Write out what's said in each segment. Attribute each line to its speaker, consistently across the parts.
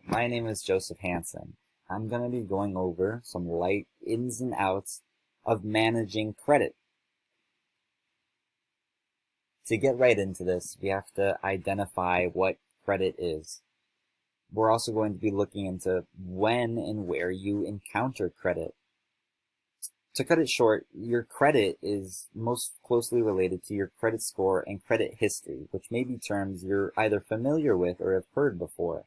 Speaker 1: My name is Joseph Hansen. I'm going to be going over some light ins and outs of managing credit. To get right into this, we have to identify what credit is. We're also going to be looking into when and where you encounter credit. To cut it short, your credit is most closely related to your credit score and credit history, which may be terms you're either familiar with or have heard before.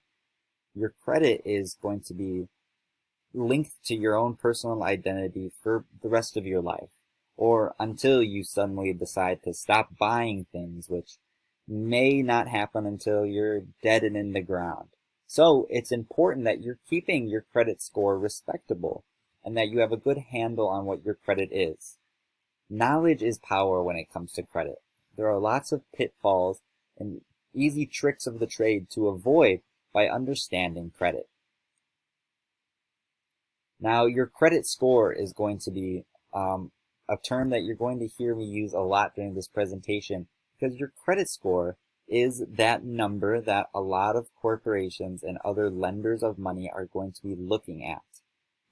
Speaker 1: Your credit is going to be linked to your own personal identity for the rest of your life, or until you suddenly decide to stop buying things, which may not happen until you're dead and in the ground. So it's important that you're keeping your credit score respectable and that you have a good handle on what your credit is. Knowledge is power when it comes to credit. There are lots of pitfalls and easy tricks of the trade to avoid by understanding credit. Now, your credit score is going to be a term that you're going to hear me use a lot during this presentation, because your credit score is that number that a lot of corporations and other lenders of money are going to be looking at.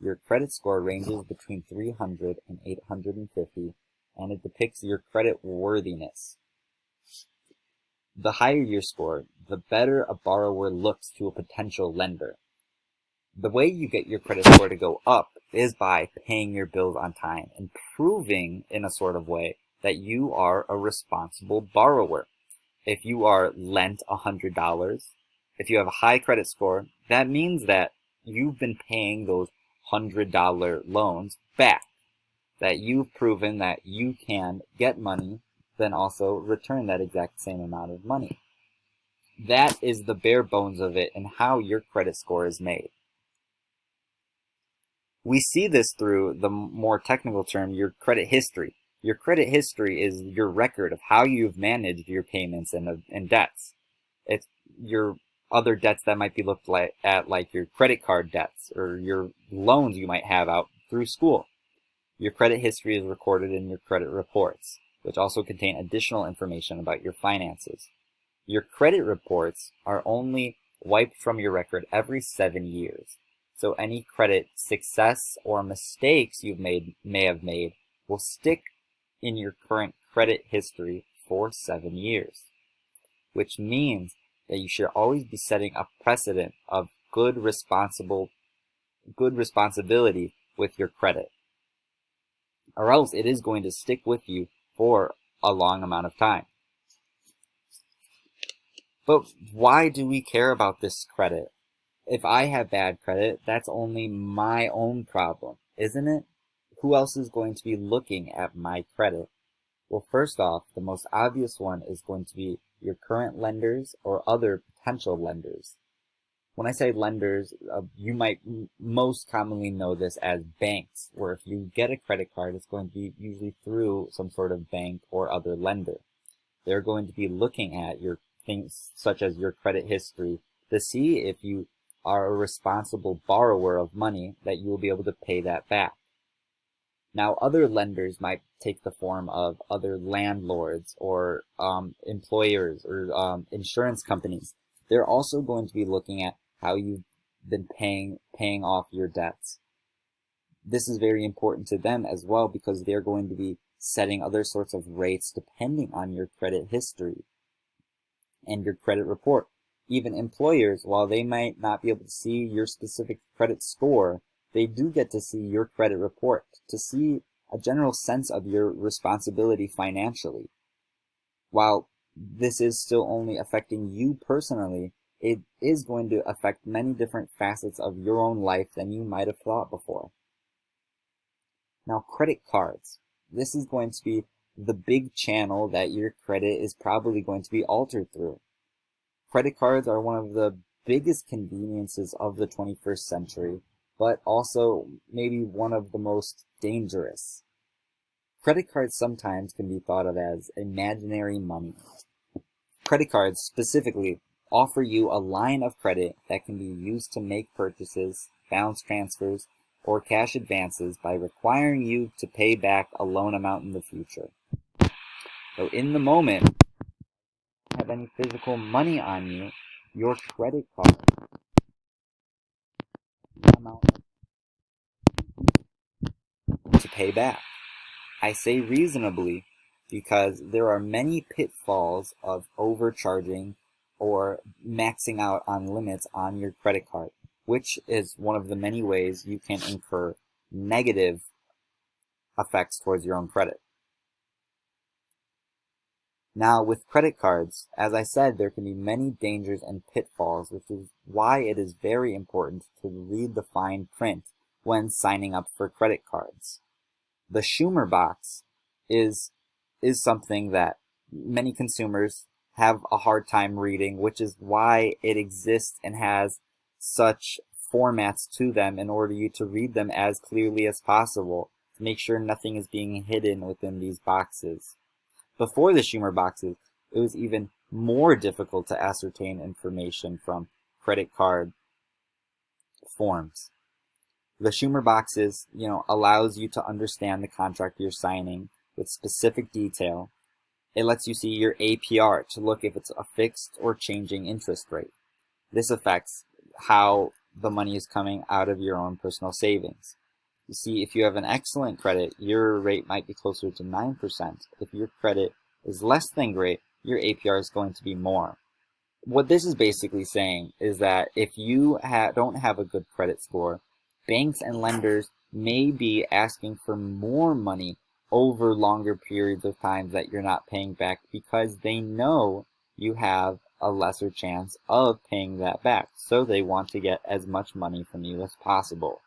Speaker 1: Your credit score ranges between 300 and 850, and it depicts your credit worthiness. The higher your score, the better a borrower looks to a potential lender. The way you get your credit score to go up is by paying your bills on time and proving in a sort of way that you are a responsible borrower. If you are lent $100, if you have a high credit score, that means that you've been paying those $100 loans back, that you've proven that you can get money, then also return that exact same amount of money. That is the bare bones of it and how your credit score is made. We see this through the more technical term, your credit history. Your credit history is your record of how you've managed your payments and debts. It's your other debts that might be looked at, like your credit card debts or your loans you might have out through school. Your credit history is recorded in your credit reports, which also contain additional information about your finances. Your credit reports are only wiped from your record every 7 years. So any credit success or mistakes may have made will stick in your current credit history for 7 years, which means that you should always be setting a precedent of good responsibility with your credit, or else it is going to stick with you for a long amount of time. But why do we care about this credit? If I have bad credit, that's only my own problem, isn't it? Who else is going to be looking at my credit? Well, first off, the most obvious one is going to be your current lenders or other potential lenders. When I say lenders, you might most commonly know this as banks, where if you get a credit card, it's going to be usually through some sort of bank or other lender. They're going to be looking at your things such as your credit history to see if you are a responsible borrower of money, that you will be able to pay that back. Now, other lenders might take the form of other landlords or employers or insurance companies. They're also going to be looking at how you've been paying off your debts. This is very important to them as well, because they're going to be setting other sorts of rates depending on your credit history and your credit report. Even employers, while they might not be able to see your specific credit score, they do get to see your credit report to see a general sense of your responsibility financially. While this is still only affecting you personally, it is going to affect many different facets of your own life than you might have thought before. Now, credit cards. This is going to be the big channel that your credit is probably going to be altered through. Credit cards are one of the biggest conveniences of the 21st century, but also maybe one of the most dangerous. Credit cards sometimes can be thought of as imaginary money. Credit cards specifically offer you a line of credit that can be used to make purchases, balance transfers, or cash advances by requiring you to pay back a loan amount in the future. So in the moment, have any physical money on you, your credit card pay back. I say reasonably because there are many pitfalls of overcharging or maxing out on limits on your credit card, which is one of the many ways you can incur negative effects towards your own credit. Now, with credit cards, as I said, there can be many dangers and pitfalls, which is why it is very important to read the fine print when signing up for credit cards. The Schumer box is something that many consumers have a hard time reading, which is why it exists and has such formats to them in order you to read them as clearly as possible, to make sure nothing is being hidden within these boxes. Before the Schumer boxes, it was even more difficult to ascertain information from credit card forms. The Schumer boxes, allows you to understand the contract you're signing with specific detail. It lets you see your APR to look if it's a fixed or changing interest rate. This affects how the money is coming out of your own personal savings. You see, if you have an excellent credit, your rate might be closer to 9%. If your credit is less than great, your APR is going to be more. What this is basically saying is that if you don't have a good credit score, banks and lenders may be asking for more money over longer periods of time that you're not paying back because they know you have a lesser chance of paying that back. So they want to get as much money from you as possible.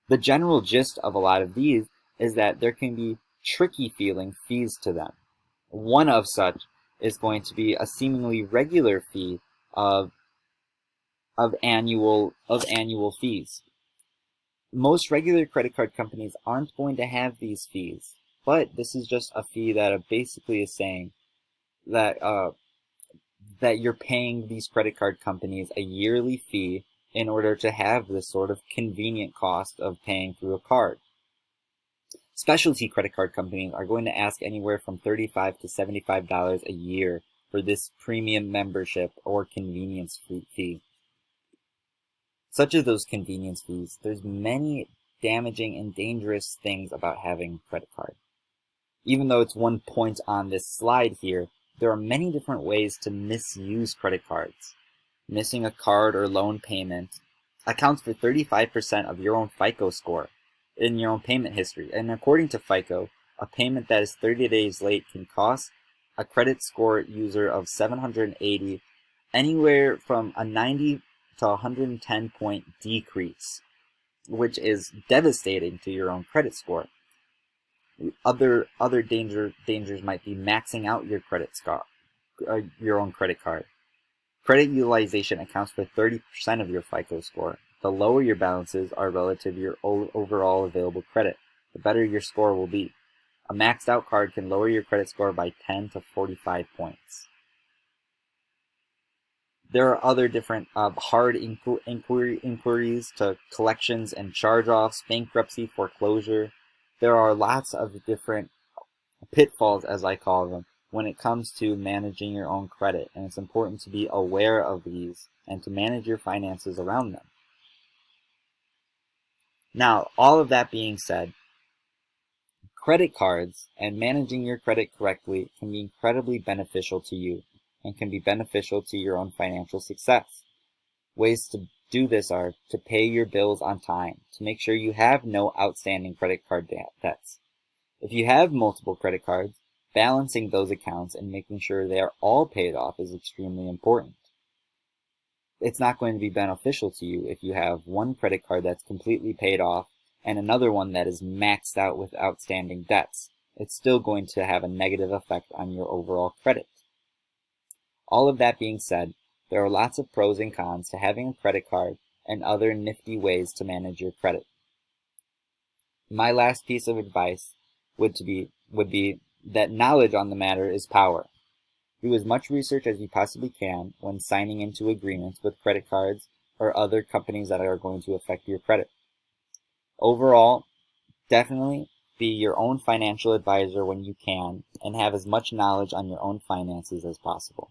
Speaker 1: The general gist of a lot of these is that there can be tricky feeling fees to them. One of such is going to be a seemingly regular fee of annual fees. Most regular credit card companies aren't going to have these fees, but this is just a fee that basically is saying that that you're paying these credit card companies a yearly fee in order to have this sort of convenient cost of paying through a card. Specialty credit card companies are going to ask anywhere from $35 to $75 a year for this premium membership or convenience fee. Such as those convenience fees, there's many damaging and dangerous things about having a credit card. Even though it's one point on this slide here, there are many different ways to misuse credit cards. Missing a card or loan payment accounts for 35% of your own FICO score in your own payment history. And according to FICO, a payment that is 30 days late can cost a credit score user of 780 anywhere from a 90 to 110 point decrease, which is devastating to your own credit score. Other dangers might be maxing out your credit score, your own credit card. Credit utilization accounts for 30% of your FICO score. The lower your balances are relative to your overall available credit, the better your score will be. A maxed out card can lower your credit score by 10 to 45 points. There are other different hard inquiries to collections and charge-offs, bankruptcy, foreclosure. There are lots of different pitfalls, as I call them, when it comes to managing your own credit, and it's important to be aware of these and to manage your finances around them. Now, all of that being said, credit cards and managing your credit correctly can be incredibly beneficial to you and can be beneficial to your own financial success. Ways to do this are to pay your bills on time, to make sure you have no outstanding credit card debts. If you have multiple credit cards, balancing those accounts and making sure they are all paid off is extremely important. It's not going to be beneficial to you if you have one credit card that's completely paid off and another one that is maxed out with outstanding debts. It's still going to have a negative effect on your overall credit. All of that being said, there are lots of pros and cons to having a credit card and other nifty ways to manage your credit. My last piece of advice would be that knowledge on the matter is power. Do as much research as you possibly can when signing into agreements with credit cards or other companies that are going to affect your credit. Overall, definitely be your own financial advisor when you can and have as much knowledge on your own finances as possible.